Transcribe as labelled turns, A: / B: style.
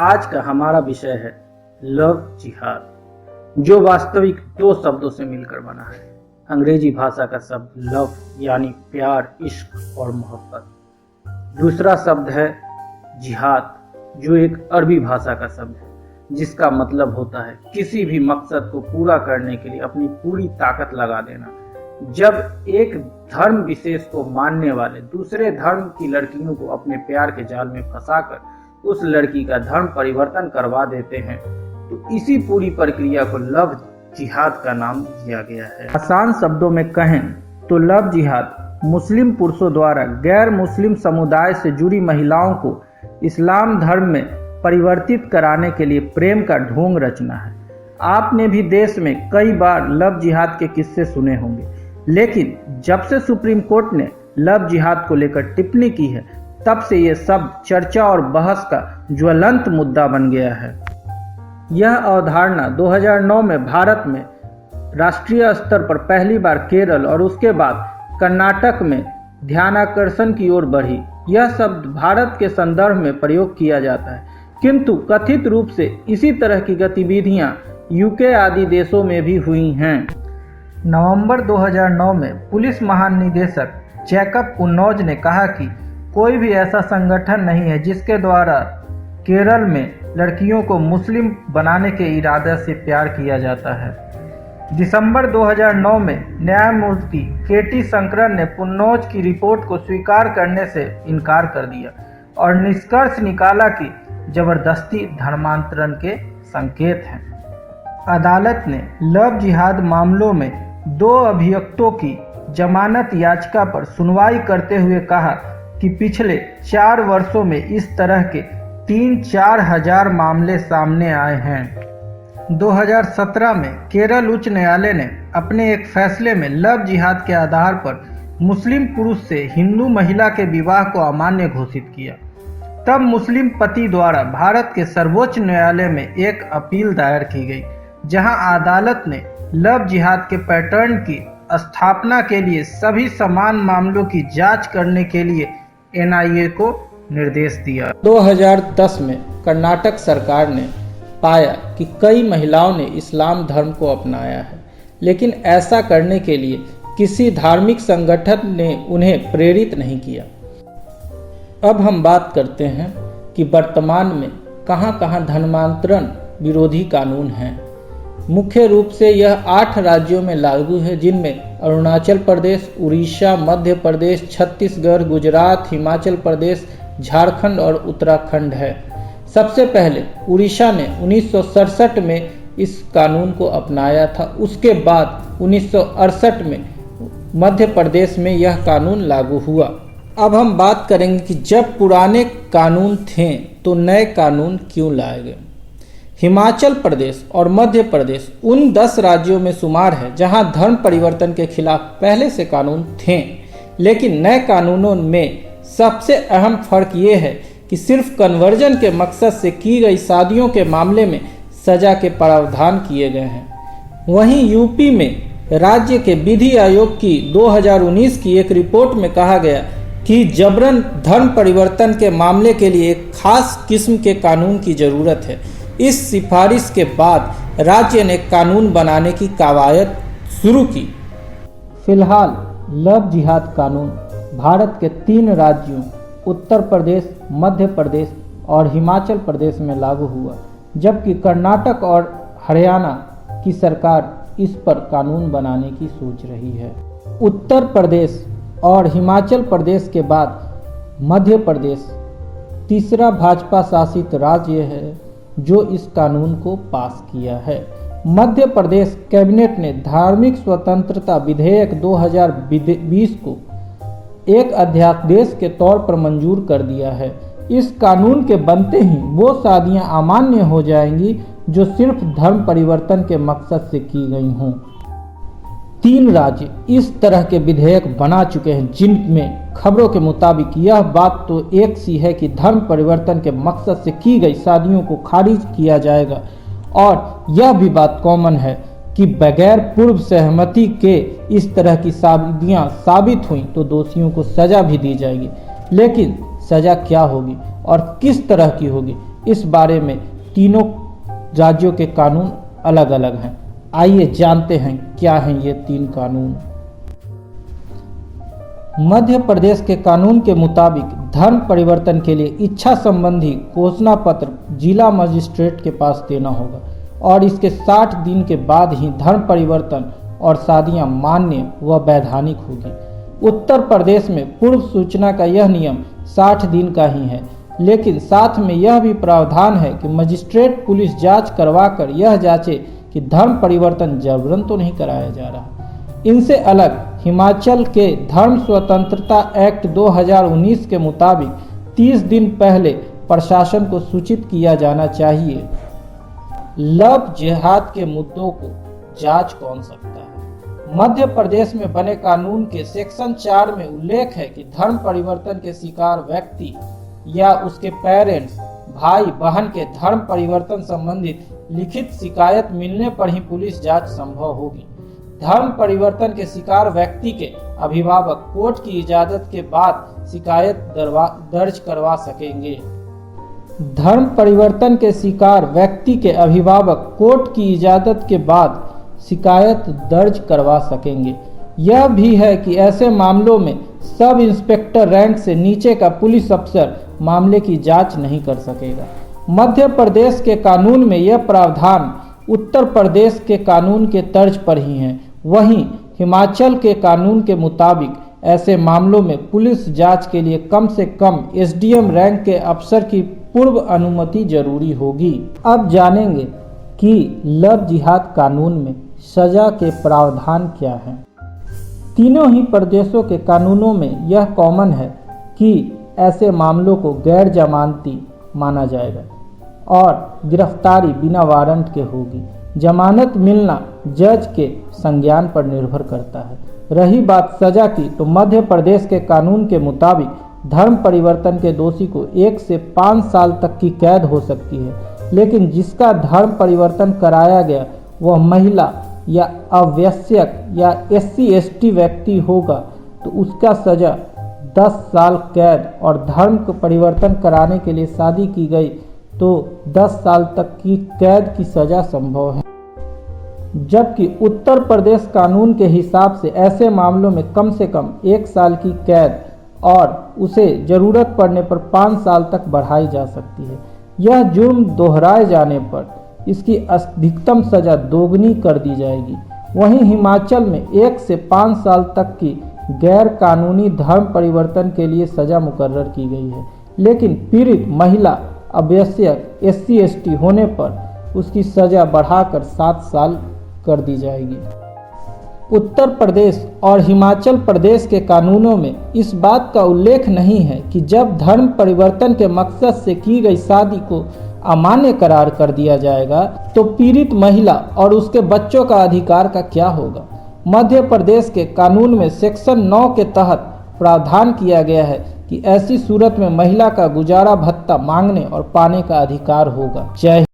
A: आज का हमारा विषय है लव जिहाद, जो वास्तविक दो शब्दों से मिलकर बना है। अंग्रेजी भाषा का शब्द लव यानी प्यार, इश्क और मोहब्बत। दूसरा शब्द है जिहाद, जो एक अरबी भाषा का शब्द है, जिसका मतलब होता है किसी भी मकसद को पूरा करने के लिए अपनी पूरी ताकत लगा देना। जब एक धर्म विशेष को मानने वाले दूसरे धर्म की लड़कियों को अपने प्यार के जाल में फंसाकर उस लड़की का धर्म परिवर्तन करवा देते हैं, तो इसी पूरी प्रक्रिया को लव जिहाद का नाम दिया गया है। आसान शब्दों में कहें तो लव जिहाद मुस्लिम पुरुषों द्वारा गैर मुस्लिम समुदाय से जुड़ी महिलाओं को इस्लाम धर्म में परिवर्तित कराने के लिए प्रेम का ढोंग रचना है। आपने भी देश में कई बार लव जिहाद के किस्से सुने होंगे, लेकिन जब से सुप्रीम कोर्ट ने लव जिहाद को लेकर टिप्पणी की है, तब से ये शब्द चर्चा और बहस का ज्वलंत मुद्दा बन गया है। यह अवधारणा 2009 में भारत में राष्ट्रीय स्तर पर पहली बार केरल और उसके बाद कर्नाटक में ध्यानाकर्षण की ओर बढ़ी। यह शब्द भारत के संदर्भ में प्रयोग किया जाता है, किंतु कथित रूप से इसी तरह की गतिविधियां यूके आदि देशों में भी हुई हैं। नवंबर 2009 में पुलिस महानिदेशक जैकब कुन्नौज ने कहा कि कोई भी ऐसा संगठन नहीं है जिसके द्वारा केरल में लड़कियों को मुस्लिम बनाने के इरादे से प्यार किया जाता है। दिसंबर 2009 में न्यायमूर्ति केटी शंकरन ने कुन्नौज की रिपोर्ट को स्वीकार करने से इनकार कर दिया और निष्कर्ष निकाला कि जबरदस्ती धर्मांतरण के संकेत हैं। अदालत ने लव जिहाद मामलों में 2 अभियुक्तों की जमानत याचिका पर सुनवाई करते हुए कहा कि पिछले 4 वर्षों में इस तरह के 3-4 हजार मामले सामने आए हैं। 2017 में केरल उच्च न्यायालय ने अपने एक फैसले में लव जिहाद के आधार पर मुस्लिम पुरुष से हिंदू महिला के विवाह को अमान्य घोषित किया। तब मुस्लिम पति द्वारा भारत के सर्वोच्च न्यायालय में एक अपील दायर की गई, जहां अदालत ने लव जिहाद के पैटर्न की स्थापना के लिए सभी समान मामलों की जांच करने के लिए एनआईए को निर्देश दिया। 2010 में कर्नाटक सरकार ने पाया कि कई महिलाओं ने इस्लाम धर्म को अपनाया है, लेकिन ऐसा करने के लिए किसी धार्मिक संगठन ने उन्हें प्रेरित नहीं किया। अब हम बात करते हैं कि वर्तमान में कहां-कहां धर्मांतरण विरोधी कानून हैं। मुख्य रूप से यह 8 राज्यों में लागू है, जिनमें अरुणाचल प्रदेश, उड़ीसा, मध्य प्रदेश, छत्तीसगढ़, गुजरात, हिमाचल प्रदेश, झारखंड और उत्तराखंड है। सबसे पहले उड़ीसा ने 1967 में इस कानून को अपनाया था। उसके बाद 1968 में मध्य प्रदेश में यह कानून लागू हुआ। अब हम बात करेंगे कि जब पुराने कानून थे तो नए कानून क्यों लाए गए। हिमाचल प्रदेश और मध्य प्रदेश उन 10 राज्यों में शुमार है जहां धर्म परिवर्तन के खिलाफ पहले से कानून थे, लेकिन नए कानूनों में सबसे अहम फर्क ये है कि सिर्फ कन्वर्जन के मकसद से की गई शादियों के मामले में सजा के प्रावधान किए गए हैं। वहीं यूपी में राज्य के विधि आयोग की 2019 की एक रिपोर्ट में कहा गया कि जबरन धर्म परिवर्तन के मामले के लिए एक खास किस्म के कानून की जरूरत है। इस सिफारिश के बाद राज्य ने कानून बनाने की कवायद शुरू की। फिलहाल लव जिहाद कानून भारत के 3 राज्यों उत्तर प्रदेश, मध्य प्रदेश और हिमाचल प्रदेश में लागू हुआ, जबकि कर्नाटक और हरियाणा की सरकार इस पर कानून बनाने की सोच रही है। उत्तर प्रदेश और हिमाचल प्रदेश के बाद मध्य प्रदेश तीसरा भाजपा शासित राज्य है जो इस कानून को पास किया है। मध्य प्रदेश कैबिनेट ने धार्मिक स्वतंत्रता विधेयक 2020 को एक अध्यादेश के तौर पर मंजूर कर दिया है। इस कानून के बनते ही वो शादियां अमान्य हो जाएंगी जो सिर्फ धर्म परिवर्तन के मकसद से की गई हों। 3 राज्य इस तरह के विधेयक बना चुके हैं, जिनमें खबरों के मुताबिक यह बात तो एक सी है कि धर्म परिवर्तन के मकसद से की गई शादियों को खारिज किया जाएगा, और यह भी बात कॉमन है कि बगैर पूर्व सहमति के इस तरह की शादियां साबित हुई तो दोषियों को सजा भी दी जाएगी। लेकिन सजा क्या होगी और किस तरह की होगी, इस बारे में तीनों राज्यों के कानून अलग अलग हैं। आइए जानते हैं क्या हैं ये 3 कानून। मध्य प्रदेश के कानून के मुताबिक धर्म परिवर्तन के लिए इच्छा संबंधी घोषणा पत्र जिला मजिस्ट्रेट के पास देना होगा और इसके 60 दिन के बाद ही धर्म परिवर्तन और शादियां मान्य व वैधानिक होगी। उत्तर प्रदेश में पूर्व सूचना का यह नियम 60 दिन का ही है, लेकिन साथ में यह भी प्रावधान है कि मजिस्ट्रेट पुलिस जांच करवाकर यह जांचे कि धर्म परिवर्तन जबरन तो नहीं कराया जा रहा। इनसे अलग हिमाचल के धर्म स्वतंत्रता एक्ट 2019 के मुताबिक 30 दिन पहले प्रशासन को सूचित किया जाना चाहिए। लव जिहाद के मुद्दों को जांच कौन सकता है? मध्य प्रदेश में बने कानून के सेक्शन 4 में उल्लेख है कि धर्म परिवर्तन के शिकार व्यक्ति या उसके पेरेंट्स, भाई बहन के धर्म परिवर्तन संबंधित लिखित शिकायत मिलने पर ही पुलिस जांच संभव होगी। धर्म परिवर्तन के शिकार व्यक्ति के अभिभावक कोर्ट की इजाजत के बाद शिकायत दर्ज करवा सकेंगे। धर्म परिवर्तन के शिकार व्यक्ति के अभिभावक कोर्ट की इजाजत के बाद शिकायत दर्ज करवा सकेंगे। यह भी है कि ऐसे मामलों में सब इंस्पेक्टर रैंक से नीचे का पुलिस अफसर मामले की जांच नहीं कर सकेगा। मध्य प्रदेश के कानून में यह प्रावधान उत्तर प्रदेश के कानून के तर्ज पर ही है। वहीं हिमाचल के कानून के मुताबिक ऐसे मामलों में पुलिस जांच के लिए कम से कम एसडीएम रैंक के अफसर की पूर्व अनुमति जरूरी होगी। अब जानेंगे कि लव जिहाद कानून में सजा के प्रावधान क्या हैं। तीनों ही प्रदेशों के कानूनों में यह कॉमन है कि ऐसे मामलों को गैर जमानती माना जाएगा और गिरफ्तारी बिना वारंट के होगी। जमानत मिलना जज के संज्ञान पर निर्भर करता है। रही बात सजा की, तो मध्य प्रदेश के कानून के मुताबिक धर्म परिवर्तन के दोषी को 1 से 5 साल तक की कैद हो सकती है, लेकिन जिसका धर्म परिवर्तन कराया गया वह महिला या अवयस्क या SC/ST व्यक्ति होगा तो उसका सजा 10 साल कैद और धर्म परिवर्तन कराने के लिए शादी की गई तो 10 साल तक की कैद की सजा संभव है। जबकि उत्तर प्रदेश कानून के हिसाब से ऐसे मामलों में कम से कम 1 साल की कैद और उसे जरूरत पड़ने पर 5 साल तक बढ़ाई जा सकती है। यह जुर्म दोहराए जाने पर इसकी अधिकतम सजा दोगुनी कर दी जाएगी। वहीं हिमाचल में 1 से 5 साल तक की गैर कानूनी धर्म परिवर्तन के लिए सजा मुकर्रर की गई है, लेकिन पीड़ित महिला अवयस्क SC/ST होने पर उसकी सजा बढ़ाकर 7 साल कर दी जाएगी। उत्तर प्रदेश और हिमाचल प्रदेश के कानूनों में इस बात का उल्लेख नहीं है कि जब धर्म परिवर्तन के मकसद से की गई शादी को अमान्य करार कर दिया जाएगा तो पीड़ित महिला और उसके बच्चों का अधिकार का क्या होगा। मध्य प्रदेश के कानून में सेक्शन 9 के तहत प्रावधान किया गया है कि ऐसी सूरत में महिला का गुजारा भत्ता मांगने और पाने का अधिकार होगा। जय